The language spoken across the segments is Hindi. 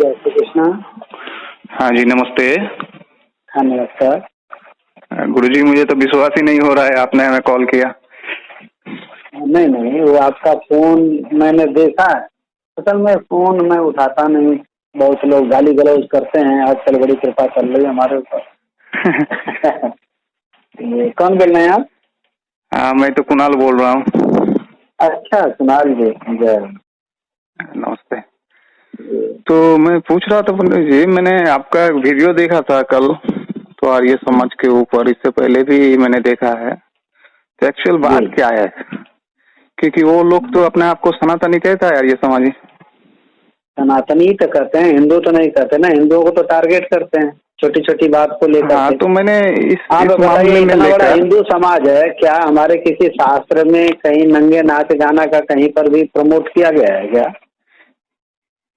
जय श्री कृष्णा। हाँ जी, नमस्ते। हाँ, नमस्कार। गुरुजी, मुझे तो विश्वास ही नहीं हो रहा है आपने हमें कॉल किया। नहीं नहीं, वो आपका फोन मैंने देखा है। असल में फोन मैं उठाता नहीं, बहुत लोग गाली गलौज करते हैं। आजकल बड़ी कृपा चल रही है हमारे ऊपर। ये कौन बोल रहे हैं आप? हाँ, मैं तो कुणाल बोल रहा हूँ। अच्छा, कुणाल जी, जय। नमस्ते। तो मैं पूछ रहा था पंडित जी, मैंने आपका वीडियो देखा था कल, तो आर्य समाज के ऊपर। इससे पहले भी मैंने देखा है। तो एक्चुअल बात क्या है? क्योंकि वो लोग तो अपने आप को सनातनी कहता है आर्य समाजी। सनातनी तो कहते हैं, हिंदू तो नहीं कहते ना। हिंदुओं को तो टारगेट करते हैं छोटी छोटी बात को लेकर। हाँ, तो मैंने आप इस बताइए, मामले में इतना बड़ा लेकर हिंदू समाज है, क्या हमारे किसी शास्त्र में कहीं नंगे नाच गाना का कहीं पर भी प्रमोट किया गया है क्या?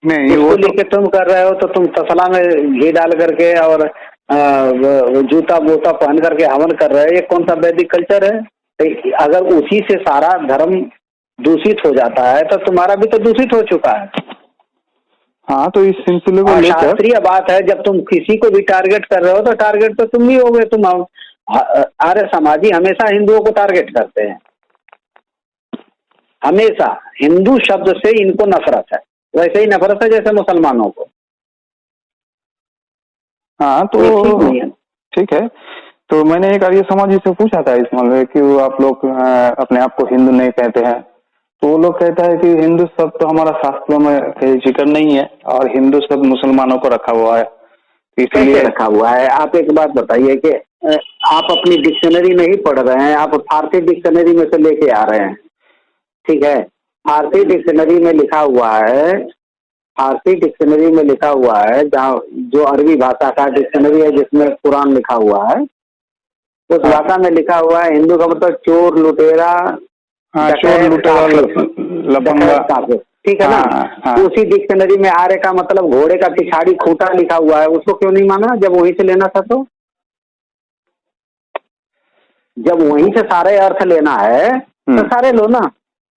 नहीं, उसको वो लेके तुम कर रहे हो तो तुम तसला में घी डाल करके और जूता बोता पहन करके हवन कर रहे हो। ये कौन सा वैदिक कल्चर है? अगर उसी से सारा धर्म दूषित हो जाता है तो तुम्हारा भी तो दूषित हो चुका है। हाँ, तो इस सिलसिले को और लेकर शास्त्रीय बात है, जब तुम किसी को भी टारगेट कर रहे हो तो टारगेट तो तुम ही होगे। तुम आर्य समाजी हमेशा हिंदुओं को टारगेट करते हैं। हमेशा हिंदू शब्द से इनको नफरत है, वैसे ही नफरत है जैसे मुसलमानों को। हाँ, तो ठीक नहीं है। ठीक है। तो मैंने एक आर्य समाजी से पूछा था इस मामले कि वो आप लोग अपने आप को हिंदू नहीं कहते हैं। तो वो लोग कहता है कि हिंदू शब्द तो हमारा शास्त्रों में जिक्र नहीं है और हिंदू शब्द मुसलमानों को रखा हुआ है, इसलिए। कैसे रखा हुआ है? आप एक बात बताइए कि आप अपनी डिक्शनरी नहीं पढ़ रहे हैं, आप फारसी डिक्शनरी में से लेके आ रहे हैं। ठीक है, फारसी डिक्शनरी में लिखा हुआ है, फारसी डिक्शनरी में लिखा हुआ है, जहाँ जो अरबी भाषा का डिक्शनरी है जिसमें कुरान लिखा हुआ है, उस भाषा में लिखा हुआ है हिंदू का मतलब चोर, लुटेरा, चोर, लुटेरा, लफंगा। ठीक है ना? उसी डिक्शनरी में आर्य का मतलब घोड़े का पिछाड़ी खूंटा लिखा हुआ है। उसको क्यों नहीं माना जब वहीं से लेना था? तो जब वहीं से सारे अर्थ लेना है तो सारे लो ना।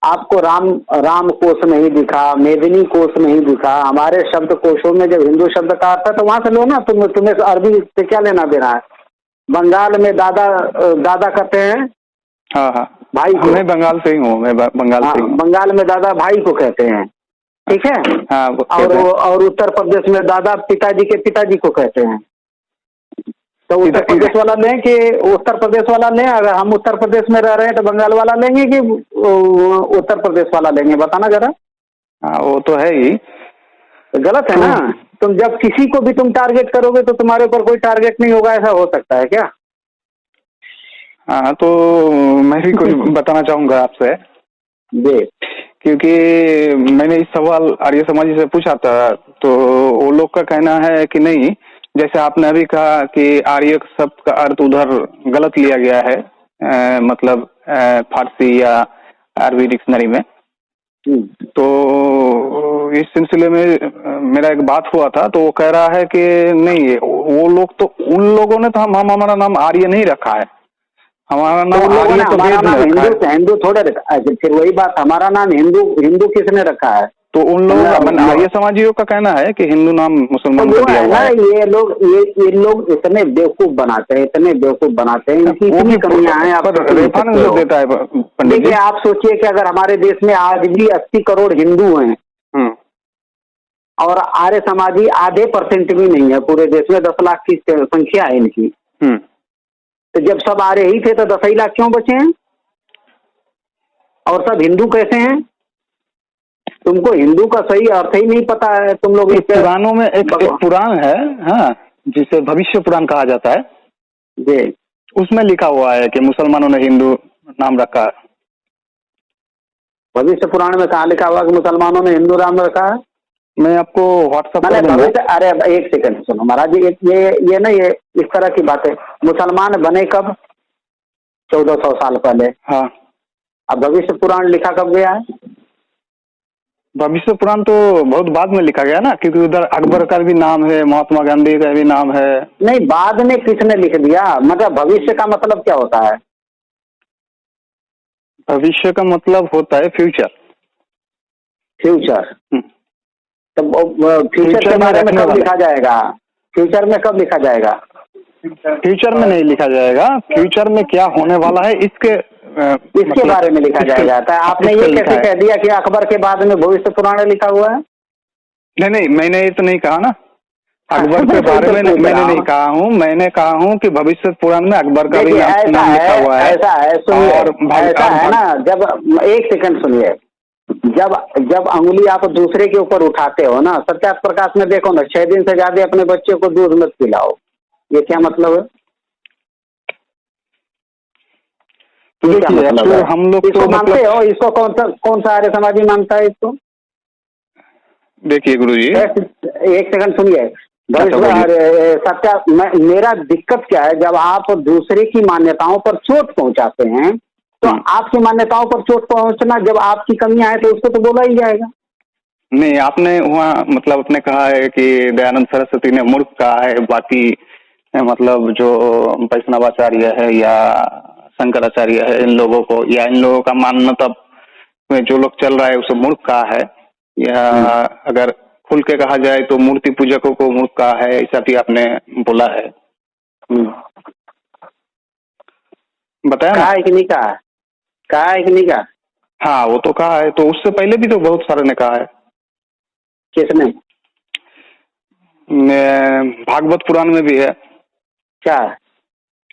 आपको राम कोश नहीं दिखा, मेदिनी कोश नहीं दिखा, हमारे शब्द कोशों में जब हिंदू शब्द का अर्थ है तो वहां से लो ना। तुम्हें अरबी से क्या लेना देना है? बंगाल में दादा कहते हैं। हाँ हाँ, भाई को। मैं बंगाल से ही हूँ। मैं बंगाल से ही हूँ। बंगाल में दादा भाई को कहते हैं। ठीक है। हाँ, और उत्तर प्रदेश में दादा पिताजी के पिताजी को कहते हैं। तो उत्तर प्रदेश वाला लें कि उत्तर प्रदेश वाला लें? अगर हम उत्तर प्रदेश में रह रहे हैं तो बंगाल वाला लेंगे कि उत्तर प्रदेश वाला लेंगे? बताना जरा। हाँ, वो तो है ही। गलत है ना। तुम जब किसी को भी तुम टारगेट करोगे तो तुम्हारे ऊपर कोई टारगेट नहीं होगा, ऐसा हो सकता है क्या? हाँ, तो मैं भी कुछ बताना चाहूंगा आपसे जी। क्योंकि मैंने इस सवाल आर्य समाजी से पूछा था, तो वो लोग का कहना है कि नहीं, जैसे आपने अभी कहा कि आर्य शब्द का अर्थ उधर गलत लिया गया है, मतलब फारसी या अरबी डिक्शनरी में। तो इस सिलसिले में मेरा एक बात हुआ था, तो वो कह रहा है कि नहीं, वो लोग तो, उन लोगों ने तो हमारा नाम आर्य नहीं रखा है। हमारा नाम आर्य तो वेद में रखा है। हिंदू थोड़े रखा। फिर वही बात, हमारा नाम हिंदू किसने रखा है? तो उन लोगों, आर्य समाजियों का कहना है कि हिंदू नाम मुसलमान को दिया हुआ है। ये लोग इतने बेवकूफ बनाते हैं, इतने बेवकूफ बनाते हैं। इनकी इतनी कमियां हैं। आप रेफरेंस देता है पंडित जी। आप सोचिए कि अगर हमारे देश में आज भी 80 करोड़ हिंदू हैं और आर्य समाजी आधे % भी नहीं है पूरे देश में, 10 लाख की संख्या है इनकी। तो जब सब आर्य ही थे तो 10 ही लाख क्यों बचे हैं? और सब हिंदू कैसे हैं? तुमको हिंदू का सही अर्थ ही नहीं पता है। तुम लोग पुराणों में एक पुराण है, हाँ, जिसे भविष्य पुराण कहा जाता है जी। उसमें लिखा हुआ है कि मुसलमानों ने हिंदू नाम रखा है। भविष्य पुराण में कहाँ लिखा हुआ कि मुसलमानों ने हिंदू नाम रखा है? मैं आपको व्हाट्सएप कर दूंगा। अरे एक सेकंड सुनो महाराज जी, ये ना, ये इस तरह की बात है। मुसलमान बने कब? 1400 साल पहले। हाँ। अब भविष्य पुराण लिखा कब गया है? भविष्य पुराण तो बहुत बाद में लिखा गया ना, क्योंकि उधर अकबर का भी नाम है, महात्मा गांधी का भी नाम है। नहीं, बाद में किसने लिख दिया? मतलब भविष्य का मतलब क्या होता है? भविष्य का मतलब होता है फ्यूचर। फ्यूचर। तो फ्यूचर के बारे में कब लिखा जाएगा? फ्यूचर में कब लिखा जाएगा? फ्यूचर में नहीं लिखा जाएगा, फ्यूचर में क्या होने वाला है इसके मतलब बारे में लिखा जाएगा। तो आपने ये कैसे कह दिया कि अकबर के बाद में भविष्य पुराण लिखा हुआ है? नहीं, मैंने ये तो नहीं कहा ना, अकबर के बारे में मैंने नहीं कहा हूँ। मैंने कहा हूँ कि भविष्य पुराण में अकबर का भी नाम लिखा हुआ है। ऐसा है, सुनिए, ऐसा है ना, जब एक सेकंड सुनिए, जब अंगुली आप दूसरे के ऊपर उठाते हो ना, सत्याग्रह प्रकाश में देखो ना, 6 दिन से ज्यादा अपने बच्चे को दूध मत पिलाओ, ये क्या मतलब है? क्या मतलब है? हम लोग इसको मानते हो? इसको कौन सा आर्य समाजी मानता है इसको? देखिए गुरुजी, एक सेकंड सुनिए, मेरा दिक्कत क्या है, जब आप दूसरे की मान्यताओं पर चोट पहुंचाते हैं तो आपकी मान्यताओं पर चोट पहुंचना, जब आपकी कमियां हैं तो उसको तो बोला ही जाएगा। नहीं, आपने वहाँ मतलब आपने कहा है कि दयानंद सरस्वती ने मूर्ख कहा है, बाकी मतलब जो वैष्णवाचार्य है या शंकराचार्य है, इन लोगों को या इन लोगों का मान्यता में जो लोग चल रहा है उसे मूर्ख कहा है, या अगर खुल के कहा जाए तो मूर्ति पूजकों को मूर्ख कहा है, ऐसा भी आपने बोला है। बताया कहा है कि नहीं कहा? कहा है कि नहीं कहा? हाँ, वो तो कहा है, तो उससे पहले भी तो बहुत सारे ने कहा है। किसने? भागवत पुराण में भी है। क्या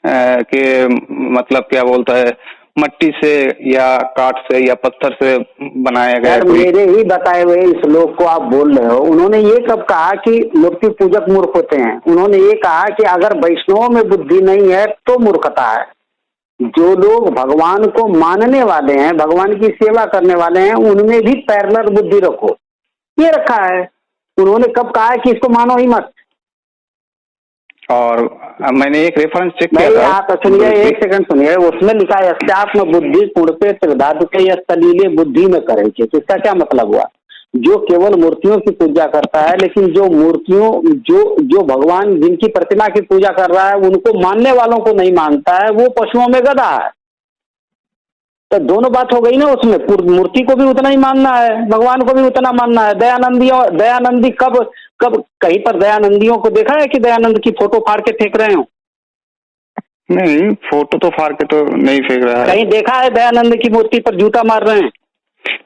कि मतलब क्या बोलता है, मट्टी से या काठ से या पत्थर से बनाया गया। मेरे ही बताए हुए श्लोक को आप बोल रहे हो। उन्होंने ये कब कहा कि मूर्ति पूजक मूर्ख होते हैं? उन्होंने ये कहा कि अगर वैष्णवों में बुद्धि नहीं है तो मूर्खता है। जो लोग भगवान को मानने वाले हैं, भगवान की सेवा करने वाले हैं, उनमें भी पैरेलल बुद्धि रखो, ये रखा है। उन्होंने कब कहा है कि इसको मानो ही मत? और मैंने एक रेफरेंस चेक किया था। आप सुनिए, एक सेकंड सुनिए, उसमें लिखा है अध्यात्म बुद्धि कुणपे त्रिधातु के सलीले बुद्धि में करे। इसका क्या मतलब हुआ? जो केवल मूर्तियों की पूजा करता है, लेकिन जो मूर्तियों जो भगवान जिनकी प्रतिमा की पूजा कर रहा है उनको मानने वालों को नहीं मानता है, वो पशुओं में गधा है। तो दोनों बात हो गई ना उसमें। मूर्ति को भी उतना ही मानना है, भगवान को भी उतना मानना है। दयानंदी कब कहीं पर दयानंदियों को देखा है कि दयानंद की फोटो फाड़ के फेंक रहे हो? नहीं, फोटो तो फाड़ के तो नहीं फेंक रहा है। कहीं देखा है दयानंद की मूर्ति पर जूता मार रहे हैं?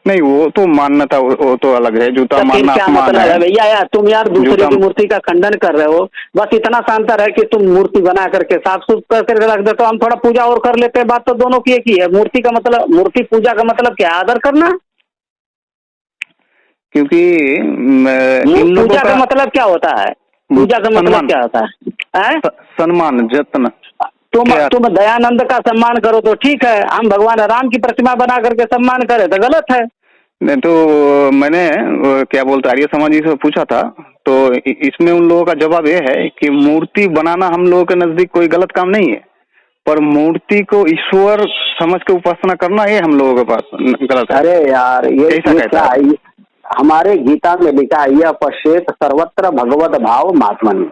नहीं, वो तो मानना था, वो तो अलग है। जूता मारना क्या मतलब है भैया? यार तुम यार दूसरे की मूर्ति का खंडन कर रहे हो। बस इतना शांतर है कि तुम मूर्ति बना करके साफ सुफ करके रख दे, तो हम थोड़ा पूजा और कर लेते हैं। बात तो दोनों की एक ही है। मूर्ति का मतलब, मूर्ति पूजा का मतलब क्या? आदर करना। क्योंकि पूजा का मतलब क्या होता है? पूजा का मतलब क्या होता है? सम्मान, जत्न। तुम दयानंद का सम्मान करो तो ठीक है, हम भगवान राम की प्रतिमा बना करके सम्मान करें तो गलत है। नहीं, तो मैंने क्या बोलते आर्य समाजी से पूछा था, तो इसमें उन लोगों का जवाब ये है कि मूर्ति बनाना हम लोगों के नजदीक कोई गलत काम नहीं है, पर मूर्ति को ईश्वर समझ के उपासना करना ये हम लोगों के पास गलत है। अरे यार, ये क्या? हमारे गीता में लिखा है, यह पश्चेत सर्वत्र भगवत भाव महात्मन।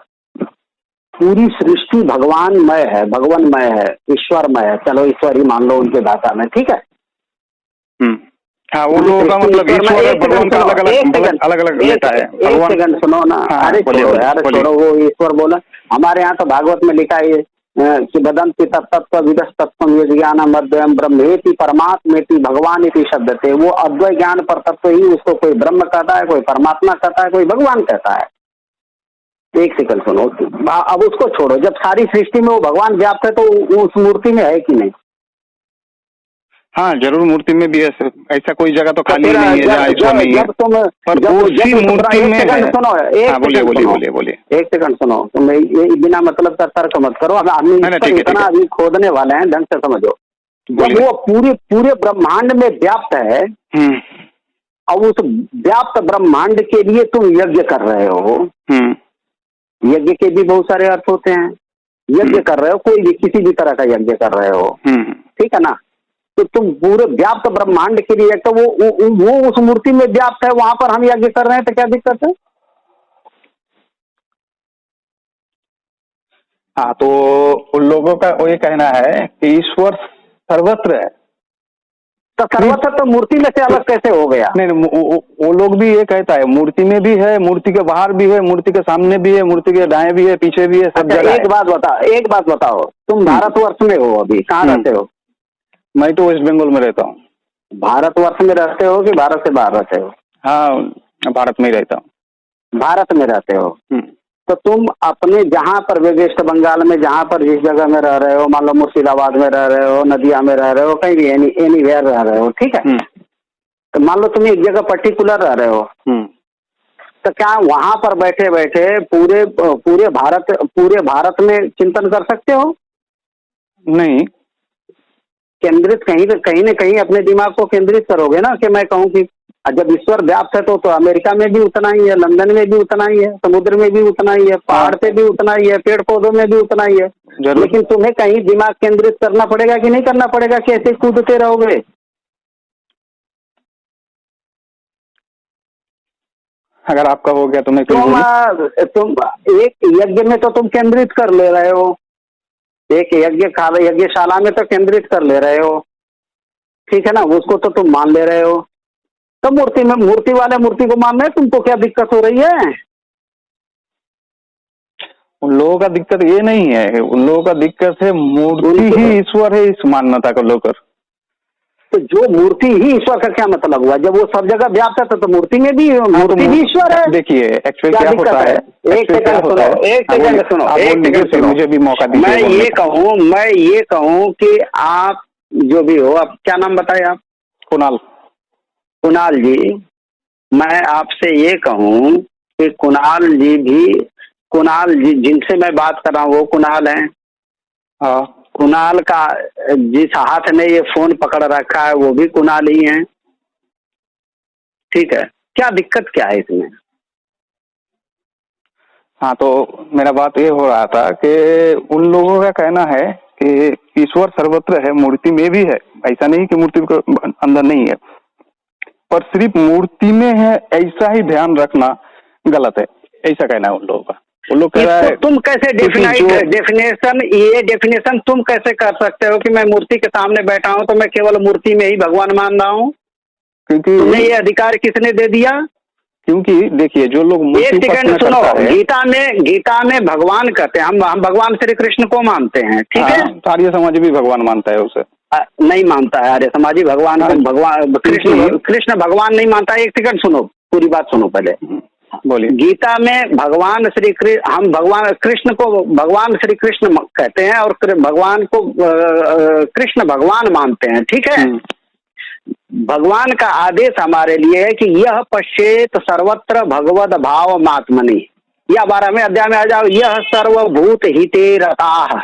पूरी सृष्टि भगवानमय है, भगवानमय है, ईश्वरमय है। चलो ईश्वर ही मान लो उनके भाषा में, ठीक है। हाँ, वो लोगों का मतलब ईश्वर और भगवान का अलग अलग लेता है। एक सेकंड सुनो ना। अरे छोड़ो यार, छोड़ो, वो ईश्वर बोला। हमारे यहाँ तो भागवत में लिखा है कि वदन्ति तत्तत्व विदस तत्व ज्ञान मध्यम ब्रह्मेति परमात्मेति भगवान इति शब्द थे। वो अद्वैत ज्ञान पर तत्व ही उसको कोई ब्रह्म कहता है, कोई परमात्मा कहता है, कोई भगवान कहता है। एक सेकंड सुनो, अब उसको छोड़ो। जब सारी सृष्टि में वो भगवान व्याप्त है तो उस मूर्ति में है कि नहीं? हाँ, जरूर मूर्ति में भी है। ऐसा कोई जगह तो खाली नहीं है जहाँ ईश्वर नहीं है। पर उसी मूर्ति में है। बोलिए। एक सेकंड सुनो, तुम ये बिना मतलब का तर्क मत करो। हम इतना अभी खोदने वाले हैं, ढंग से समझो। जब वो पूरे ब्रह्मांड में व्याप्त है, और उस व्याप्त ब्रह्मांड के लिए तुम यज्ञ कर रहे हो। यज्ञ के भी बहुत सारे अर्थ होते हैं। यज्ञ कर रहे हो, कोई भी किसी भी तरह का यज्ञ कर रहे हो, ठीक है ना? तो तुम पूरे व्याप्त ब्रह्मांड के लिए, तो वो उस मूर्ति में व्याप्त है, वहां पर हम यज्ञ कर रहे हैं, तो क्या दिक्कत है? हाँ, तो उन लोगों का वो ये कहना है कि ईश्वर सर्वत्र है, तो सर्वत्र तो मूर्ति में से अलग कैसे हो गया? नहीं वो लोग भी ये कहता है मूर्ति में भी है, मूर्ति के बाहर भी है, मूर्ति के सामने भी है, मूर्ति के दाएं भी है, पीछे भी है, सब अच्छा, जगह एक बात बताओ, तुम भारतवर्ष में हो, अभी कहाँ रहते हो? मैं तो वेस्ट बंगाल में रहता हूँ। भारतवर्ष में रहते हो कि भारत से बाहर रहते हो? हाँ, भारत में ही रहता हूँ। भारत में रहते हो। तो तुम अपने जहाँ पर वेस्ट बंगाल में जहाँ पर जिस जगह में रह रहे हो, मान लो मुर्शिदाबाद में रह रहे हो, नदिया में रह रहे हो, कहीं भी एनीवेयर रह रहे हो, ठीक है? तो मान लो तुम एक जगह पर्टिकुलर रह रहे हो, तो क्या वहां पर बैठे बैठे पूरे भारत में चिंतन कर सकते हो? नहीं। केंद्रित कहीं न कहीं अपने दिमाग को केंद्रित करोगे ना, कि मैं कहूँ कि जब ईश्वर व्याप्त है तो अमेरिका में भी उतना ही है, लंदन में भी उतना ही है, समुद्र में भी उतना ही है, पहाड़ पे भी उतना ही है, पेड़ पौधों में भी उतना ही है। लेकिन तुम्हें कहीं दिमाग केंद्रित करना पड़ेगा कि नहीं करना पड़ेगा, कि ऐसे कूदते रहोगे? अगर आपका हो गया तो मैं तुम एक यज्ञ में तो तुम केंद्रित कर ले रहे हो, एक यज्ञशाला में तो केंद्रित कर ले रहे हो, ठीक है ना? उसको तो तुम मान ले रहे हो। तो मूर्ति वाले मूर्ति को मान रहे, तुमको क्या दिक्कत हो रही है? उन लोगों का दिक्कत ये नहीं है, उन लोगों का दिक्कत है मूर्ति ही ईश्वर है इस मान्यता को लेकर। तो जो मूर्ति ही ईश्वर का क्या मतलब हुआ? जब वो सब जगह व्याप्त है तो मूर्ति में भी मूर्ति भी ईश्वर है। देखिए एक्चुअली क्या होता है, एक सेकंड सुनो, मुझे भी मौका दीजिए। मैं ये कहूँ कि आप जो भी हो, आप क्या नाम बताए आप? कुणाल जी, मैं आपसे ये कहूँ कि कुणाल जी जिनसे मैं बात कर रहा हूँ वो कुणाल हैं। हाँ। कुणाल का जिस हाथ ने ये फोन पकड़ रखा है वो भी कुणाल ही है, ठीक है? क्या दिक्कत क्या है इसमें? हाँ, तो मेरा बात ये हो रहा था कि उन लोगों का कहना है कि ईश्वर सर्वत्र है, मूर्ति में भी है, ऐसा नहीं कि मूर्ति के अंदर नहीं है, पर सिर्फ मूर्ति में है ऐसा ही ध्यान रखना गलत है, ऐसा कहना है उन लोगों का। वो लोग कह रहा है तुम कैसे डेफिनेशन तुम कैसे कर सकते हो कि मैं मूर्ति के सामने बैठा हूँ तो मैं केवल मूर्ति में ही भगवान मान रहा हूँ? क्योंकि तुम्हें ये अधिकार किसने दे दिया? क्योंकि देखिए जो लोग एक सेकंड सुनो, गीता में भगवान कहते हैं, हम भगवान श्री कृष्ण को मानते हैं, ठीक है? आर्य समाज भी भगवान मानता है उसे। नहीं मानता है आर्य समाजी भगवान को, कृष्ण भगवान नहीं मानता है। एक सेकंड सुनो, पूरी बात सुनो पहले, बोलिए। गीता में भगवान श्री कृष्ण, हम भगवान कृष्ण को भगवान श्री कृष्ण कहते हैं और भगवान को कृष्ण भगवान मानते हैं, ठीक है? भगवान का आदेश हमारे लिए है कि यह पश्चेत सर्वत्र भगवद भाव मात्मनि, या 12वें अध्याय में आ जाओ, यह सर्वभूत हिते रताः,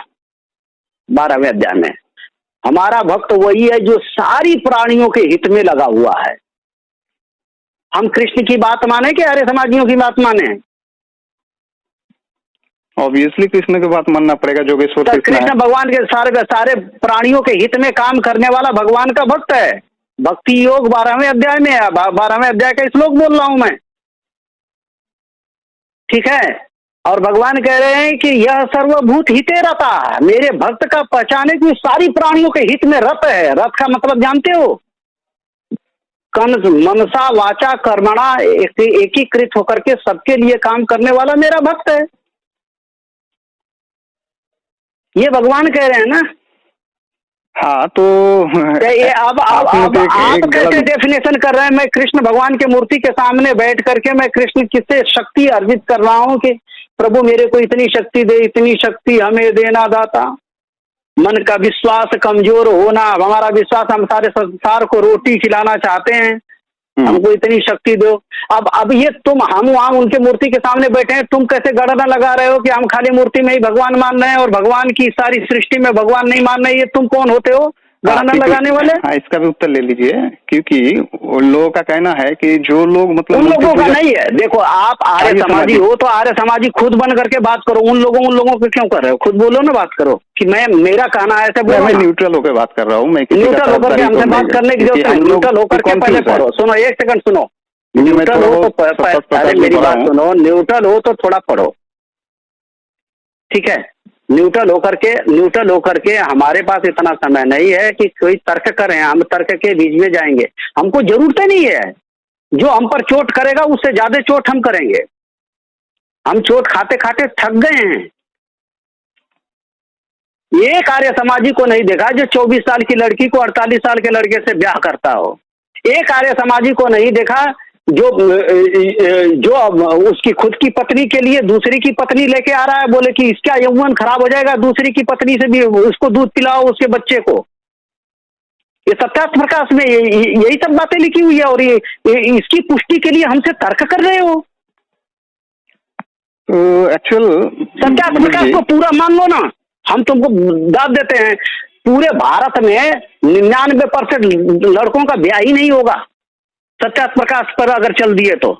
12वें अध्याय में। हमारा भक्त वही है जो सारी प्राणियों के हित में लगा हुआ है। हम कृष्ण की बात माने कि आर्य समाजियों की बात माने? ऑब्वियसली कृष्ण की बात मानना पड़ेगा, जोगेश्वर कृष्ण भगवान के सारे प्राणियों के हित में काम करने वाला भगवान का भक्त है। भक्ति योग 12वें अध्याय में है, 12वें अध्याय का श्लोक बोल रहा हूं मैं, ठीक है? और भगवान कह रहे हैं कि यह सर्वभूत हिते रता है, मेरे भक्त का पहचाने कि सारी प्राणियों के हित में रत है। रत का मतलब जानते हो? मनसा वाचा कर्मणा एकीकृत होकर के सबके लिए काम करने वाला मेरा भक्त है, ये भगवान कह रहे हैं ना। हाँ, तो ये अब आप कैसे डेफिनेशन कर रहे हैं? मैं कृष्ण भगवान के मूर्ति के सामने बैठ करके मैं कृष्ण किससे शक्ति अर्जित कर रहा हूँ कि प्रभु मेरे को इतनी शक्ति दे, इतनी शक्ति हमें देना दाता। मन का विश्वास कमजोर होना, हमारा विश्वास, हम सारे संसार को रोटी खिलाना चाहते हैं, हमको इतनी शक्ति दो। अब ये हम वहां उनके मूर्ति के सामने बैठे हैं, तुम कैसे गणना लगा रहे हो कि हम खाली मूर्ति में ही भगवान मान रहे हैं और भगवान की सारी सृष्टि में भगवान नहीं मान रहे? ये तुम कौन होते हो गणना लगाने वाले? हाँ, इसका भी उत्तर ले लीजिए, क्योंकि उन लोगों का कहना है कि जो लोग मतलब उन लोगों का नहीं है। देखो, आप आर्य समाजी हो तो आर्य समाजी खुद बन करके बात करो। उन लोगों को क्यों कर रहे हो? खुद बोलो ना, बात करो कि मेरा कहना है ऐसे बोलो। मैं न्यूट्रल होकर बात कर रहा हूँ। मैं न्यूट्रल होकर के हमसे बात करने की जरूरत नहीं, न्यूट्रल होकर के पहले पढ़ो। सुनो, एक सेकंड सुनो, न्यूट्रल हो तो, अरे मेरी बात सुनो, न्यूट्रल हो तो थोड़ा पढ़ो, ठीक है? न्यूट्रल होकर के हमारे पास इतना समय नहीं है कि कोई तर्क करें, हम तर्क के बीच में जाएंगे। हमको जरूरत नहीं है। जो हम पर चोट करेगा उससे ज्यादा चोट हम करेंगे। हम चोट खाते खाते थक गए हैं। एक आर्य समाजी को नहीं देखा जो 24 साल की लड़की को 48 साल के लड़के से ब्याह करता हो। एक आर्य समाजी को नहीं देखा जो उसकी खुद की पत्नी के लिए दूसरी की पत्नी लेके आ रहा है, बोले कि इसका यौवन खराब हो जाएगा, दूसरी की पत्नी से भी उसको दूध पिलाओ उसके बच्चे को। ये सत्यार्थ प्रकाश में यही सब बातें लिखी हुई है और ये इसकी पुष्टि के लिए हमसे तर्क कर रहे हो। एक्चुअल सत्यार्थ प्रकाश को पूरा मान लो ना, हम तुमको दाद देते हैं। पूरे भारत में 99% लड़कों का ब्याह ही नहीं होगा सत्यार्थ प्रकाश पर अगर चल दिए तो।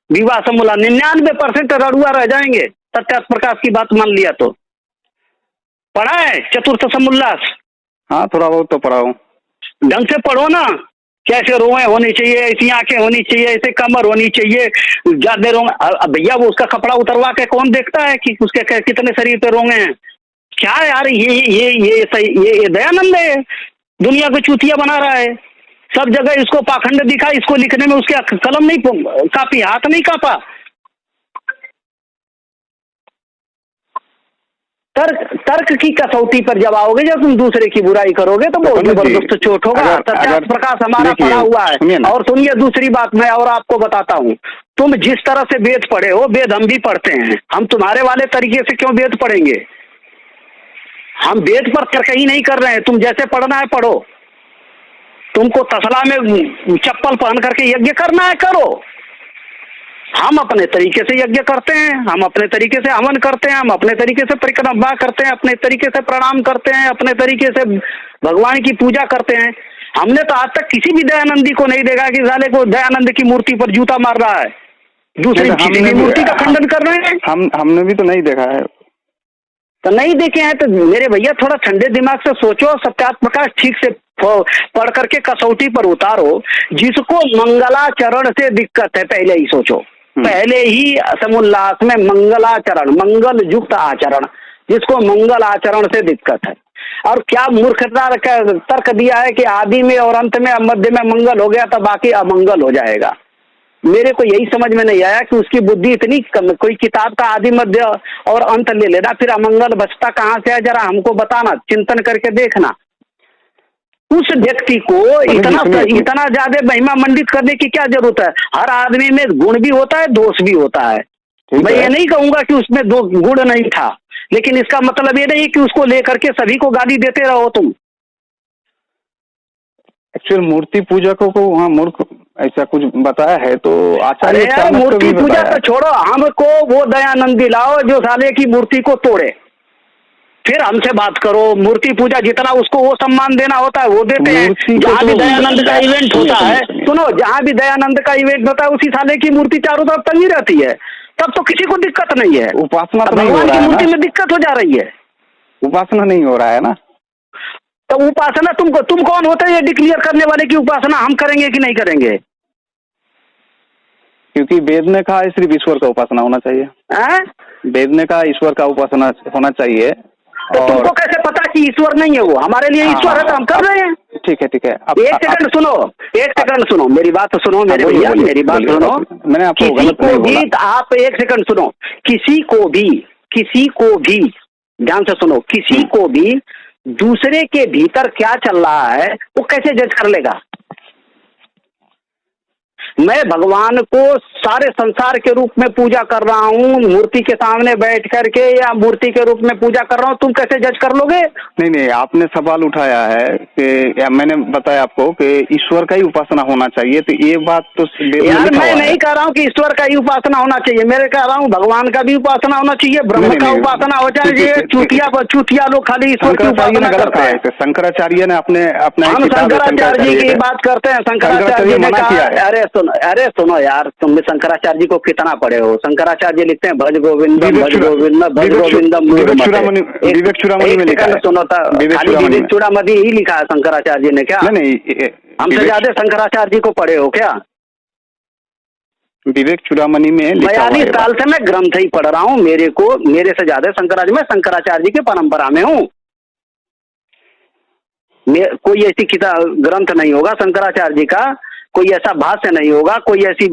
विवाह समूला 99% रड़ुआ रह जाएंगे सत्यार्थ प्रकाश की बात मान लिया तो। पढ़ा है चतुर्थ समुल्लास? हाँ थोड़ा बहुत तो पढ़ा हूँ। ढंग से पढ़ो ना। कैसे रोए होनी चाहिए, ऐसी आंखें होनी चाहिए, ऐसे कमर होनी चाहिए, ज्यादा रोंगे। भैया वो उसका कपड़ा उतरवा के कौन देखता है कि उसके कितने शरीर पे रोंगे हैं? क्या यार ये दयानंद है, दुनिया को चूतिया बना रहा है। सब जगह इसको पाखंड दिखा, इसको लिखने में उसके कलम नहीं कापी, हाथ नहीं कापा। तर्क की कसौटी पर जब आओगे, जब तुम दूसरे की बुराई करोगे तो बहुत जबरदस्त चोट होगा। सत्यार्थ प्रकाश हमारा पढ़ा हुआ है। और सुनिए दूसरी बात मैं और आपको बताता हूँ, तुम जिस तरह से वेद पढ़े हो, वेद हम भी पढ़ते हैं। हम तुम्हारे वाले तरीके से क्यों वेद पढ़ेंगे? हम वेद पर तर्क ही नहीं कर रहे हैं। तुम जैसे पढ़ना है पढ़ो। तुमको तसला में चप्पल पहन करके यज्ञ करना है करो। हम अपने तरीके से यज्ञ करते हैं, हम अपने तरीके से हवन करते हैं, हम अपने तरीके से परिक्रमा करते हैं, अपने तरीके से प्रणाम करते हैं, अपने तरीके से भगवान की पूजा करते हैं। हमने तो आज तक किसी भी दयानंदी को नहीं देखा कि साले को दयानंद की मूर्ति पर जूता मार रहा है, दूसरी किसी की मूर्ति का खंडन कर रहे हैं। हमने भी तो नहीं देखा है। तो नहीं देखे हैं तो मेरे भैया थोड़ा ठंडे दिमाग से सोचो, सत्यार्थ प्रकाश ठीक से पढ़ करके कसौटी पर उतारो। जिसको मंगलाचरण से दिक्कत है पहले ही सोचो, पहले ही समुल्लास में मंगलाचरण, मंगल युक्त आचरण, जिसको मंगल आचरण से दिक्कत है। और क्या मूर्खता का तर्क दिया है कि आदि में और अंत में मध्य में मंगल हो गया तो बाकी अमंगल हो जाएगा। मेरे को यही समझ में नहीं आया कि उसकी बुद्धि इतनी कम। कोई किताब का आदि मध्य और अंत ले लेना, फिर अमंगल बचता कहाँ से है जरा हमको बताना, चिंतन करके देखना। उस व्यक्ति को इतना ज्यादा महिमा मंडित करने की क्या जरूरत है? हर आदमी में गुण भी होता है, दोष भी होता है। मैं ये नहीं कहूंगा कि उसमें दो गुण नहीं था, लेकिन इसका मतलब ये नहीं कि उसको लेकर के सभी को गाली देते रहो तुम। एक्चुअल मूर्ति पूजकों को वहाँ मूर्ख ऐसा कुछ बताया है तो आचार्य मूर्ति पूजा तो छोड़ो, हमको वो दयानंद दिलाओ जो साले की मूर्ति को तोड़े, फिर हमसे बात करो। मूर्ति पूजा जितना उसको वो सम्मान देना होता है वो देते हैं। जहाँ भी दयानंद का इवेंट होता है, सुनो, जहाँ भी दयानंद का इवेंट होता है उसी साले की मूर्ति चारों तरफ टंगी रहती है, तब तो किसी को दिक्कत नहीं है। उपासना भगवान की मूर्ति में दिक्कत हो जा रही है, उपासना नहीं हो रहा है ना। तो उपासना तुम कौन होते हैं ये डिक्लेयर करने वाले की उपासना हम करेंगे कि नहीं करेंगे? क्योंकि वेद ने कहा सिर्फ ईश्वर का उपासना होना चाहिए। वेद ने कहा ईश्वर का उपासना होना चाहिए। तो तुमको कैसे पता कि ईश्वर नहीं है? वो हमारे लिए ईश्वर है तो हम कर रहे हैं। ठीक है ठीक है। एक सेकंड सुनो, मेरी बात सुनो मेरे भैया, मेरी बात सुनो। मैंने आपको गलत नहीं बोला। आप एक सेकंड सुनो। किसी को भी ध्यान से सुनो, किसी को भी दूसरे के भीतर क्या चल रहा है वो कैसे जज कर लेगा? मैं भगवान को सारे संसार के रूप में पूजा कर रहा हूँ, मूर्ति के सामने बैठ करके या मूर्ति के रूप में पूजा कर रहा हूँ, तुम कैसे जज कर लोगे? नहीं, आपने सवाल उठाया है कि या मैंने बताया आपको कि ईश्वर का ही उपासना होना चाहिए, तो ये बात तो यार मैं नहीं कह रहा हूँ कि ईश्वर का ही उपासना होना चाहिए, मैं कह रहा हूँ भगवान का भी उपासना होना चाहिए, ब्रह्म का उपासना हो चाहिए। चूतिया लोग खाली ईश्वर की उपासना करते हैं। शंकराचार्य ने अपने हम शंकराचार्य जी की बात करते हैं। शंकराचार्य जी ने कहा, अरे सुनो यार, तुम शंकराचार्य जी को कितना पढ़े हो? शंकराचार्य जी लिखते हैं भज गोविंदम भज गोविंदम भज गोविंदम। विवेक चूड़ामणि में लिखा है। सुनो, खाली विवेक चूड़ामणि ही लिखा है शंकराचार्य जी ने क्या? नहीं, हमसे ज्यादा शंकराचार्य जी को पढ़े हो क्या? विवेक चूड़ामणि में लिखा हुआ 42 है। साल से मैं ग्रंथ ही पढ़ रहा हूँ, मेरे से ज्यादा मैं शंकराचार्य जी की परंपरा में हूँ। कोई ऐसी किताब ग्रंथ नहीं होगा शंकराचार्य जी का, कोई ऐसा भाष्य नहीं होगा, कोई ऐसी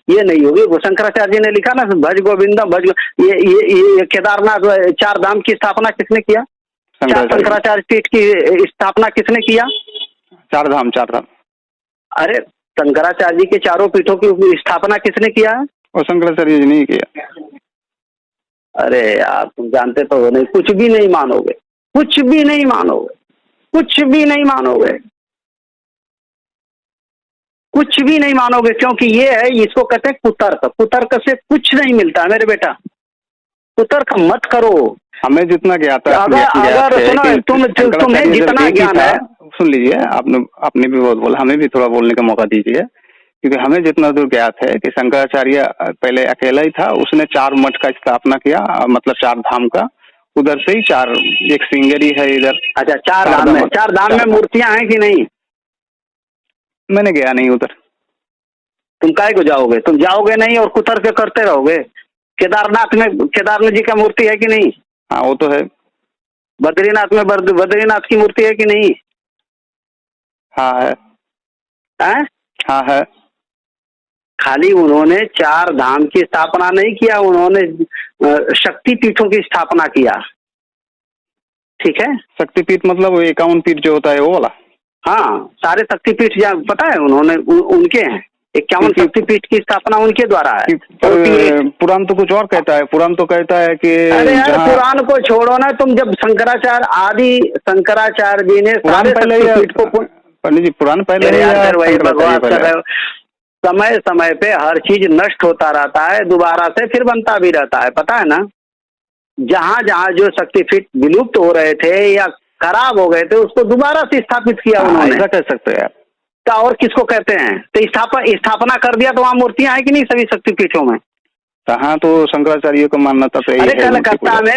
ये नहीं होगी। वो शंकराचार्य जी ने लिखा ना, भज गोविंदम भज। ये केदारनाथ 4 धाम की स्थापना किसने किया? शंकराचार्य पीठ की स्थापना किसने किया? 4 धाम। अरे शंकराचार्य जी के 4 पीठों की स्थापना किसने किया? और शंकराचार्य जी नहीं किया। अरे यार तुम जानते तो हो नहीं, कुछ भी नहीं मानोगे, कुछ भी नहीं मानोगे, कुछ भी नहीं मानोगे, कुछ भी नहीं मानोगे, क्योंकि ये है, इसको कहते हैं कुतर्क। कुतर्क से कुछ नहीं मिलता मेरे बेटा, कुतर्क मत करो। हमें जितना ज्ञात है, अगर सुनो, तुम्हें जितना ज्ञान है, सुन लीजिए, आपने भी बहुत बोला, हमें भी थोड़ा बोलने का मौका दीजिए। क्योंकि हमें जितना दूर ज्ञात है कि शंकराचार्य पहले अकेला ही था, उसने 4 मठ का स्थापना किया, मतलब 4 धाम का। उधर से ही 4, एक सिंगरी है इधर। अच्छा, 4 धाम में मूर्तियां हैं कि नहीं? मैंने गया नहीं उधर। तुम काहे को जाओगे? तुम जाओगे नहीं और कुतर्क करते रहोगे। केदारनाथ जी का मूर्ति है कि नहीं? हाँ वो तो है। बद्रीनाथ में बद्रीनाथ की मूर्ति है कि नहीं? हाँ है। हाँ है। खाली उन्होंने 4 धाम की स्थापना नहीं किया, उन्होंने शक्ति पीठों की स्थापना किया। ठीक है, शक्तिपीठ मतलब 51 पीठ जो होता है वो वाला। हाँ, सारे शक्तिपीठ पता है उन्होंने, उनके हैं 51 शक्तिपीठ की स्थापना उनके द्वारा है। पुराण तो कुछ और कहता है, पुराण तो कहता है कि अरे यार पुराण को छोड़ो ना तुम, जब शंकराचार्य जी ने सारे शक्तिपीठ को, पंडित जी पुराण पहले वही बकवास कर रहे हो। समय समय पे हर चीज नष्ट होता रहता है, दोबारा से फिर बनता भी रहता है, पता है ना। जहाँ जहाँ जो शक्तिपीठ विलुप्त हो रहे थे या खराब हो गए थे, उसको दोबारा से स्थापित किया उन्होंने। ऐसा कह सकते हैं क्या? और किसको कहते हैं? तो स्थापना कर दिया तो वहाँ मूर्तियां हैं कि नहीं सभी शक्तिपीठों में? हाँ, तो शंकराचार्य को मानना था। अरे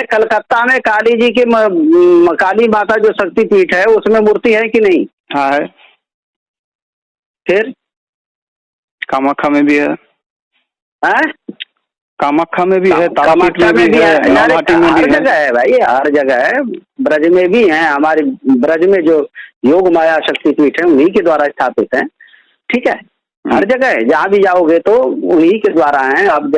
कलकत्ता में काली जी की काली माता जो शक्तिपीठ है उसमें मूर्ति है कि नहीं? हाँ है। फिर कामाख्या में भी है। कामाख्या में भी है, कामाख्या में भी है, हर जगह है भाई, हर जगह है। ब्रज में भी है, हमारे ब्रज में जो योग माया शक्तिपीठ है उन्हीं के द्वारा स्थापित है। ठीक है, हर जगह है, जहाँ भी जाओगे तो उन्हीं के द्वारा है। अब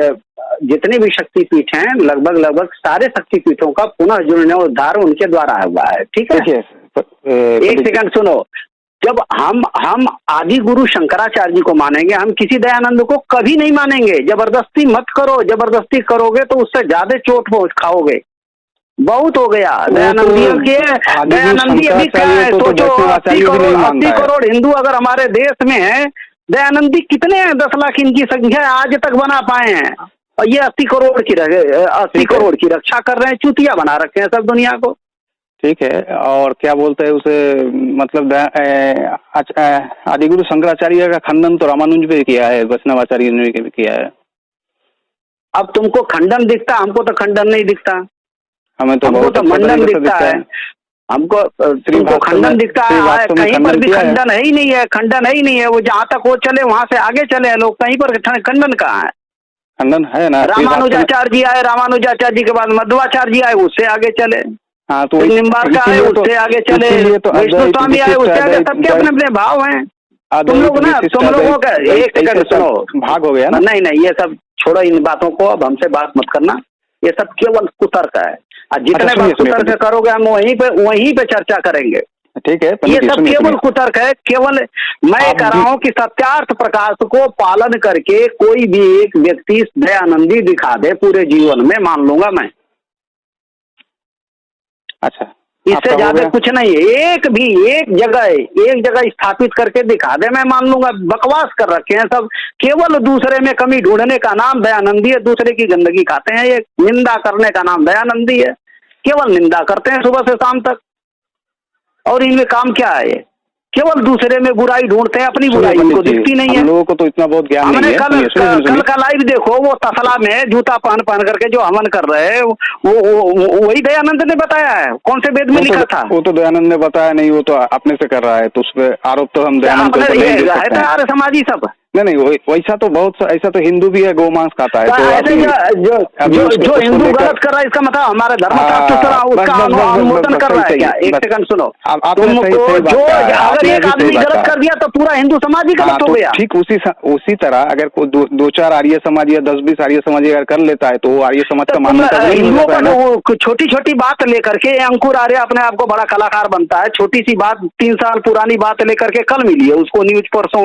जितने भी शक्तिपीठ हैं, लगभग सारे शक्तिपीठों का पुनः जीर्णोद्धार उनके द्वारा हुआ है। ठीक है, एक सेकंड सुनो। जब हम आदि गुरु शंकराचार्य जी को मानेंगे, हम किसी दयानंद को कभी नहीं मानेंगे। जबरदस्ती मत करो, जबरदस्ती करोगे तो उससे ज्यादा चोट खाओगे। बहुत हो गया। दयानंदी अभी क्या है, सोचो 80 करोड़ हिंदू अगर हमारे देश में है, दयानंदी कितने हैं? 10 लाख इनकी संख्या आज तक बना पाए हैं, और ये 80 करोड़ की रक्षा कर रहे हैं, चूतिया बना रखे हैं सब दुनिया को। ठीक है, और क्या बोलते हैं उसे, मतलब आदिगुरु शंकराचार्य का खंडन तो रामानुज भी किया है, वैष्णवाचार्य ने भी किया है। अब तुमको खंडन दिखता, हमको तो खंडन नहीं दिखता। हमको तो खंडन दिखता है। हमको तुमको खंडन दिखता है, कहीं पर भी खंडन है ही नहीं है, खंडन है ही नहीं है। वो जहाँ तक वो चले वहाँ से आगे चले लोग, कहीं पर खंडन कहाँ है? खंडन है ना। रामानुजाचार्य जी आए, रामानुजाचार्य जी के बाद मध्वाचार्य जी आए, उससे आगे चले। हाँ, तो निम्बार्क आए, उससे आगे चले। विष्णु स्वामी आए, उससे आगे। सबके अपने अपने भाव हैं। तुम लोगों का एक सेकंड सुनो, भाग हो गया ना। नहीं, ये सब छोड़ो, इन बातों को अब हमसे बात मत करना। ये सब केवल कुतर्क है, और जितने बार कुतर्क करोगे हम वहीं पे चर्चा करेंगे। ठीक है, ये सब केवल कुतर्क है। केवल मैं कह रहा हूँ कि सत्यार्थ प्रकाश को पालन करके कोई भी एक व्यक्ति दयानंदी दिखा दे पूरे जीवन में, मान लूंगा मैं। अच्छा, इससे ज्यादा कुछ नहीं है। एक जगह स्थापित करके दिखा दे, मैं मान लूंगा। बकवास कर रखे हैं सब, केवल दूसरे में कमी ढूंढने का नाम दयानंदी है, दूसरे की गंदगी खाते हैं। ये निंदा करने का नाम दयानंदी है, केवल निंदा करते हैं सुबह से शाम तक। और इनमें काम क्या है? केवल दूसरे में बुराई ढूंढते हैं, अपनी बुराई उनको दिखती नहीं है। हम लोगों को तो इतना बहुत ज्ञान नहीं है। कल का लाइव देखो, वो तसला में जूता पहन करके जो हवन कर रहे हैं, वो वही दयानंद ने बताया है। कौन से वेद में लिखा था? वो तो दयानंद ने बताया नहीं, वो तो अपने से कर रहा है, तो उस पर आरोप तो हम दयानंद आर्य समाजी सब नहीं वैसा तो बहुत ऐसा तो हिंदू भी है, गौ मांस खाता है। तो जो हिंदू गलत कर रहा है इसका मतलब हमारे धर्मशास्त्र उसका अनुमोदन कर रहा है क्या? एक सेकंड सुनो, जो अगर एक आदमी गलत कर दिया तो पूरा हिंदू समाज ही गलत हो गया। ठीक उसी तरह अगर कोई दो चार आर्य समाज या 10-20 आर्य समाज अगर कर लेता है तो वो आर्य समाज का मान्यता हिंदुओं का छोटी छोटी बात लेकर के अंकुर आर्य अपने आप को बड़ा कलाकार बनता है। छोटी सी बात 3 साल पुरानी बात लेकर के कल मिली है उसको न्यूज परसों।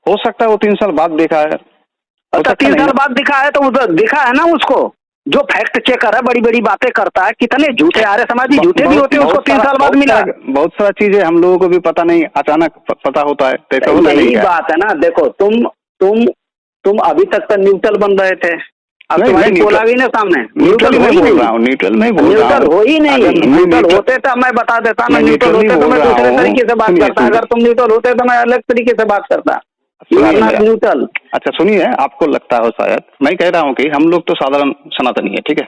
हो सकता है वो 3 साल बाद देखा है। अच्छा 3 साल बाद दिखा है तो दिखा है ना उसको। जो फैक्ट चेकर है, बड़ी बड़ी बातें करता है, कितने झूठे आर्य समाजी झूठे भी होते हैं, उसको 3 साल बाद मिला। बहुत सारा चीजें हम लोगों को भी पता नहीं, अचानक पता होता है। यही बात है ना। देखो तुम अभी तक तो न्यूट्रल बन रहे थे, अब तुम्हारी बोला भी ना सामने न्यूट्रल हो ही नहीं। न्यूट्रल हो ही नहीं। न्यूट्रल होते तो मैं बता देता ना, न्यूट्रल होते तो मैं दूसरे तरीके से बात करता। अगर तुम न्यूट्रल होते तो मैं अलग तरीके से बात करता। न्यूट्रल। अच्छा सुनिए, आपको लगता हो शायद, मैं कह रहा हूँ कि हम लोग तो साधारण सनातनी है, ठीक है,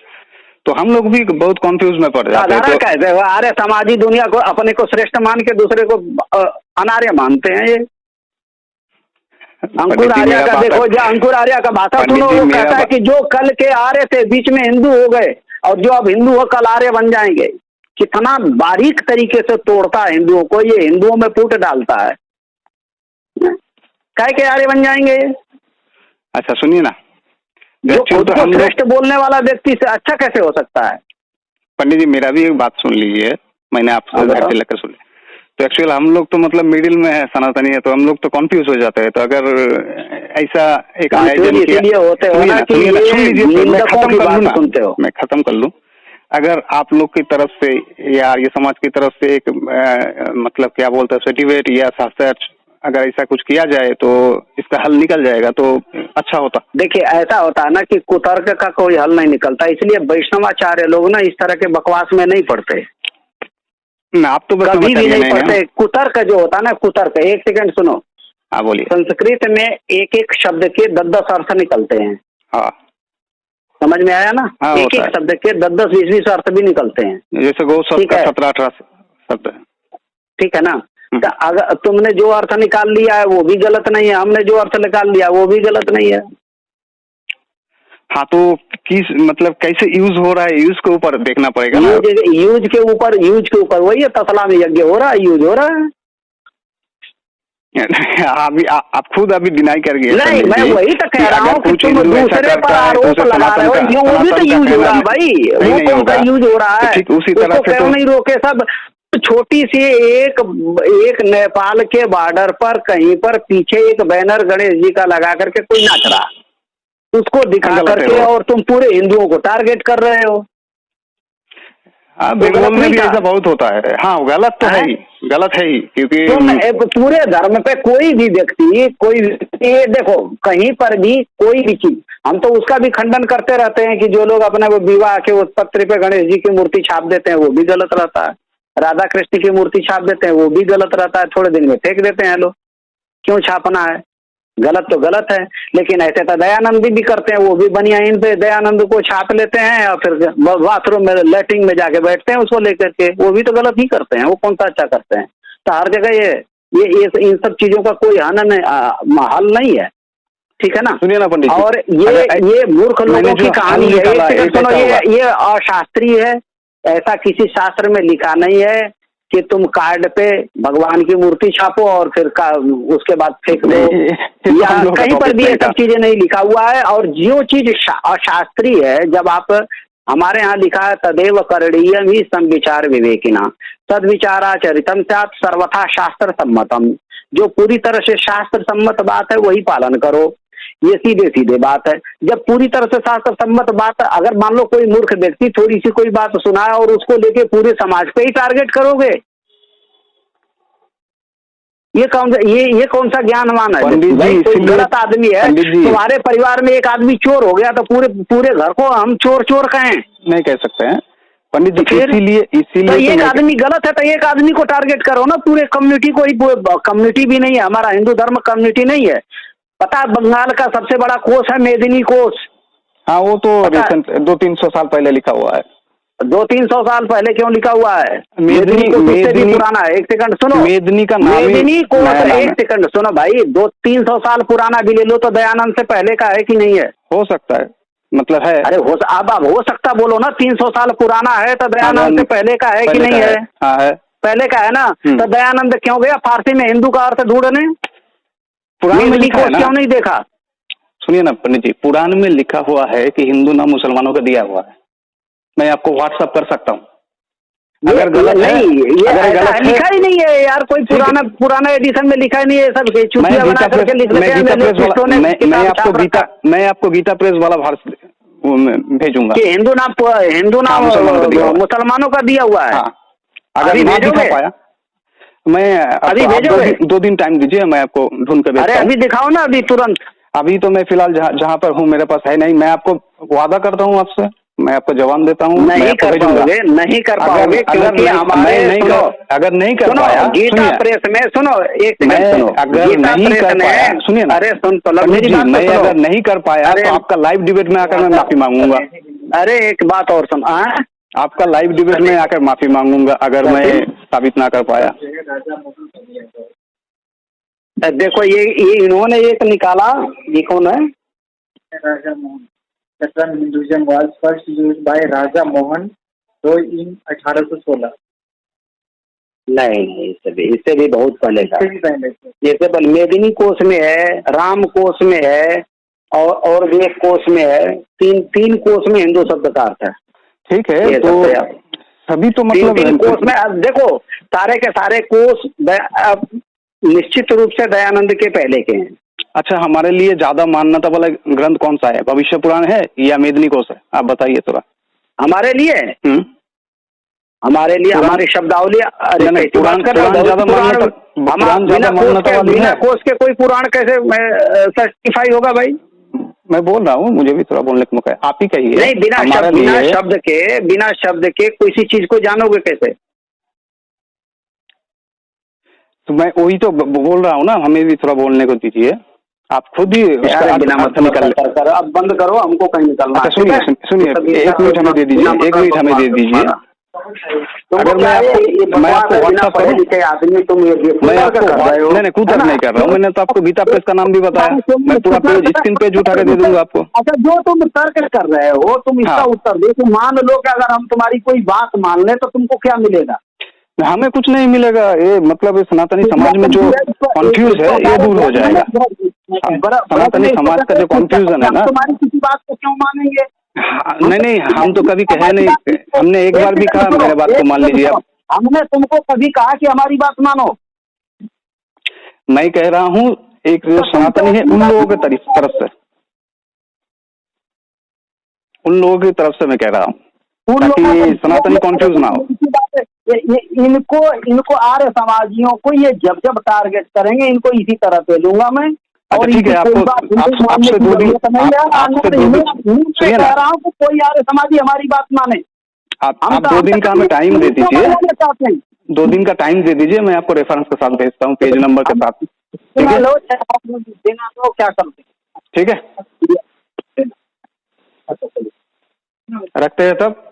तो हम लोग भी बहुत कंफ्यूज में पड़ जाते हैं। साधारण कैसे हो? अरे समाजी दुनिया को अपने को श्रेष्ठ मान के दूसरे को अनार्य मानते हैं। ये अंकुर आर्य का देखो, जो अंकुर आर्य का भाषा सुनो, वो कहता है कि जो कल के आर्य थे बीच में हिंदू हो गए और जो अब हिंदू हो कल आर्य बन जाएंगे। कितना बारीक तरीके से तोड़ता है हिंदुओं को, ये हिंदुओं में फूट डालता है। काय के आर्य बन जाएंगे? अच्छा सुनिए ना, जो खुद को श्रेष्ठ बोलने वाला व्यक्ति से अच्छा कैसे हो सकता है? पंडित जी मेरा भी एक बात सुन लीजिए, मैंने आपसे घर से लेकर सुन लिया। तो एक्चुअल हम लोग तो मतलब मिडिल में है, सनातनी है, तो हम लोग तो कंफ्यूज हो जाते हैं। तो अगर ऐसा एक इसीलिए होते हो ना कि मैं खत्म कर लूं। अगर आप लोग की तरफ से या आर्य समाज की तरफ से एक मतलब क्या बोलते हैं डिबेट या शास्त्र, अगर ऐसा कुछ किया जाए तो इसका हल निकल जाएगा तो अच्छा होता। देखिए ऐसा होता है ना कि कुतर्क का कोई हल नहीं निकलता, इसलिए वैष्णवाचार्य लोग ना इस तरह के बकवास में नहीं पड़ते ना। आप तो कभी भी नहीं पढ़ते। कुतर्क जो होता है ना, कुतर्क, एक सेकंड सुनो। हाँ बोलिए। संस्कृत में एक एक शब्द के 10-10 अर्थ निकलते हैं। हाँ समझ में आया ना? हाँ, एक एक शब्द के 10-10, 20-20 अर्थ भी निकलते हैं। जैसे गौ शब्द का 17-18 शब्द है, ठीक है ना? तो अगर तुमने जो अर्थ निकाल लिया है वो भी गलत नहीं है, हमने जो अर्थ निकाल लिया वो भी गलत नहीं है। हाँ तो किस मतलब कैसे यूज हो रहा है, यूज के ऊपर देखना पड़ेगा ना। यूज के ऊपर वही है, तसला में यज्ञ हो रहा है, यूज हो रहा है। अभी आप खुद अभी डिनाई कर गए। नहीं मैं वही तो कह रहा हूँ कि तुम दूसरे पर आरोप लगा रहे हो, वो भी तो यूज हो रहा है भाई। वो कौन सा यूज हो रहा है? उसी तरह से क्यों नहीं रोके सब? छोटी सी एक नेपाल के बॉर्डर पर कहीं पर पीछे एक बैनर गणेश जी का लगा करके कोई नाच रहा, उसको दिखा करके और तुम पूरे हिंदुओं को टारगेट कर रहे हो। हाँ बंगाल में भी ऐसा बहुत होता है। हाँ गलत तो है ही, गलत है ही, क्योंकि तुम पूरे धर्म पे कोई भी व्यक्ति देखो कहीं पर भी कोई भी चीज, हम तो उसका भी खंडन करते रहते हैं कि जो लोग अपने विवाह के उस पत्र पे गणेश जी की मूर्ति छाप देते हैं वो भी गलत रहता है। राधा कृष्ण की मूर्ति छाप देते हैं वो भी गलत रहता है, थोड़े दिन में फेंक देते हैं लोग। क्यों छापना है? गलत तो गलत है। लेकिन ऐसे तो दयानंद भी करते हैं, वो भी बनियाइन पे दयानंद को छाप लेते हैं और फिर बाथरूम में लैट्रिन में जाके बैठते हैं उसको लेकर के, वो भी तो गलत ही करते हैं। वो कौन सा अच्छा करते हैं? तो हर जगह ये इन सब चीजों का कोई हल नहीं है, ठीक है ना? सुनिए ना पंडित, और ये मूर्ख लोगों की कहानी है। ये अशास्त्रीय है, ऐसा किसी शास्त्र में लिखा नहीं है कि तुम कार्ड पे भगवान की मूर्ति छापो और फिर उसके बाद फेंक दो, या कहीं पर भी ये सब चीजें नहीं लिखा हुआ है। और जो चीज अशास्त्रीय है, जब आप हमारे यहाँ लिखा है तदेव करणीयम ही संविचार विवेकिना सद्विचाराचरितम स्यात् सर्वथा शास्त्र सम्मतम, जो पूरी तरह से शास्त्र सम्मत बात है वही पालन करो। ये सीधे बात है। जब पूरी तरह से शास्त्र सम्मत बात, अगर मान लो कोई मूर्ख व्यक्ति थोड़ी सी कोई बात सुनाए और उसको लेके पूरे समाज पे ही टारगेट करोगे, ये कौन सा ज्ञानवान है? कोई गलत आदमी है, तुम्हारे परिवार में एक आदमी चोर हो गया तो पूरे घर को हम चोर कहें? नहीं कह सकते हैं पंडित जी। इसीलिए तो एक आदमी गलत है तो एक आदमी को टारगेट करो ना, पूरे कम्युनिटी को ही। कम्युनिटी भी नहीं है, हमारा हिंदू धर्म कम्युनिटी नहीं है। पता है बंगाल का सबसे बड़ा कोष है मेदिनी कोष। हाँ वो तो रिसेंट 200-300 साल पहले लिखा हुआ है। 200-300 साल पहले क्यों लिखा हुआ है? मेदिनी कोष इससे भी मेदिनी पुराना है। एक सेकंड सुनो, मेदिनी का नाम ही मेदिनी कोष, नया नाम एक है। सेकंड सुनो भाई, 200-300 साल पुराना भी ले लो तो दयानंद से पहले का है कि नहीं है? हो सकता है, मतलब है। अरे अब हो सकता बोलो ना, 300 साल पुराना है तो दयानंद से पहले का है कि नहीं है? हाँ है, पहले का है ना। तो दयानंद क्यों गया फारसी में हिंदू का अर्थ ढूंढने? पुराण में मेदिनी लिखा है कोष ना। क्यों नहीं देखा? सुनिए ना पंडित जी, पुराण में लिखा हुआ है कि हिंदू नाम मुसलमानों का दिया हुआ है। मैं आपको व्हाट्सएप कर सकता हूँ। अगर गलत है, नहीं, ये अगर ऐसा गलत है, लिखा ही नहीं है यार, कोई पुराना एडिशन में लिखा ही नहीं है। सब चुटिया बना करके लिख देते हैं। मैं आपको गीता प्रेस वाला भारत भेजूंगा कि हिंदू नाम मुसलमानों का दिया हुआ है। हाँ, अगर ना दिखा पाया मैं अभी भेजोगे? 2 दिन टाइम दीजिए, मैं आपको ढूंढ कर भेजता हूं। अरे अभी दिखाओ ना, अभी तुरंत। अभी तो मैं फिलहाल जहाँ पर हूँ मेरे पास है नहीं। मैं आपको वादा करता हूँ आपसे, मैं आपको जवाब देता हूँ। नहीं कर पाओगे, नहीं कर पाओगे, क्योंकि हमारे अगर नहीं कर पाया, गीता प्रेस में सुनो, एक सेकंड सुनो, अगर नहीं कर पाया, सुनिए ना, अरे सुन तो लो मेरी बात। मैं अगर नहीं कर पाया तो आपका लाइव डिबेट में आकर मैं माफी मांगूंगा। अरे एक बात और सुन, आपका लाइव डिबेट में आकर माफी मांगूंगा अगर मैं साबित ना कर पाया। देखो ये इन्होंने एक निकाला, ये कौन है? Raja Mohan. The term Hinduism was first used by Raja Mohan Roy in 1816। नहीं, इससे भी बहुत पहले का। जैसे पहले मेदिनी कोष में है, राम कोष में है, और भी एक कोष में है। तीन कोष में हिंदू शब्द का अर्थ है। ठीक है, तो सभी तो मतलब तीन कोष में अब देखो, सारे के सारे कोष निश्चित रूप से दयानंद के पहले के हैं। अच्छा, हमारे लिए ज्यादा मान्यता वाला ग्रंथ कौन सा है? भविष्य पुराण है या मेदिनी कोष है? आप बताइए थोड़ा। हमारे लिए हमारी शब्दावली पुराण ज्यादा मान्यता वाली है। बिना कोष के कोई पुराण कैसे सर्टिफाई होगा भाई? मैं बोल रहा हूँ, मुझे भी थोड़ा बोलने का मौका है, आप ही कहिए। नहीं, बिना शब्द के किसी चीज को जानोगे कैसे? तो मैं वही तो बोल रहा हूँ ना, हमें भी थोड़ा बोलने को दीजिए। आप खुद ही बिना मतलब करो, अब बंद करो, हमको कहीं निकलना। अच्छा सुनिए, 1 मिनट हमें दे दीजिए, 1 मिनट हमें दे दीजिए। अगर मैं आपको व्हाट्सएप करूं, आदमी तुम मैं आपको नहीं कुछ नहीं कर रहा हूँ। मैंने तो आपको गीता प्रेस का नाम भी बताया। मैं पूरा पेज, स्क्रीन पेज उठा के दे दूंगा आपको। अच्छा, जो तुम तर्क कर रहे हो तुम इसका उत्तर दो। तुम मान लो कि अगर हम तुम्हारी कोई बात मान लें तो तुमको क्या मिलेगा? हमें कुछ नहीं मिलेगा। ये मतलब सनातनी समाज में जो कंफ्यूज है ये दूर हो जाएगा। सनातनी समाज का जो कंफ्यूजन है ना, तुम्हारी किसी बात को क्यों मानेंगे? नहीं, हम तो कभी कहे नहीं। हमने एक बार भी कहा मेरे बात को मान लीजिए। हमने तुमको कभी कहा कि हमारी बात मानो? मैं कह रहा हूँ एक जो सनातनी है उन लोगों की तरफ से मैं कह रहा हूँ, ताकि सनातनी कंफ्यूज ना हो। इनको आर्य समाजियों को ये जब टारगेट करेंगे, इनको इसी तरह पे लूंगा मैं। और ठीक है, आपसे 2 दिन कह रहा हूँ कि कोई आर्य समाजी हमारी बात माने। आप 2 दिन का हमें टाइम दे दीजिए, 2 दिन का टाइम दे दीजिए। मैं आपको रेफरेंस के साथ भेजता हूँ, पेज नंबर के साथ। ठीक है, क्या करते? ठीक है, रखते हैं तब।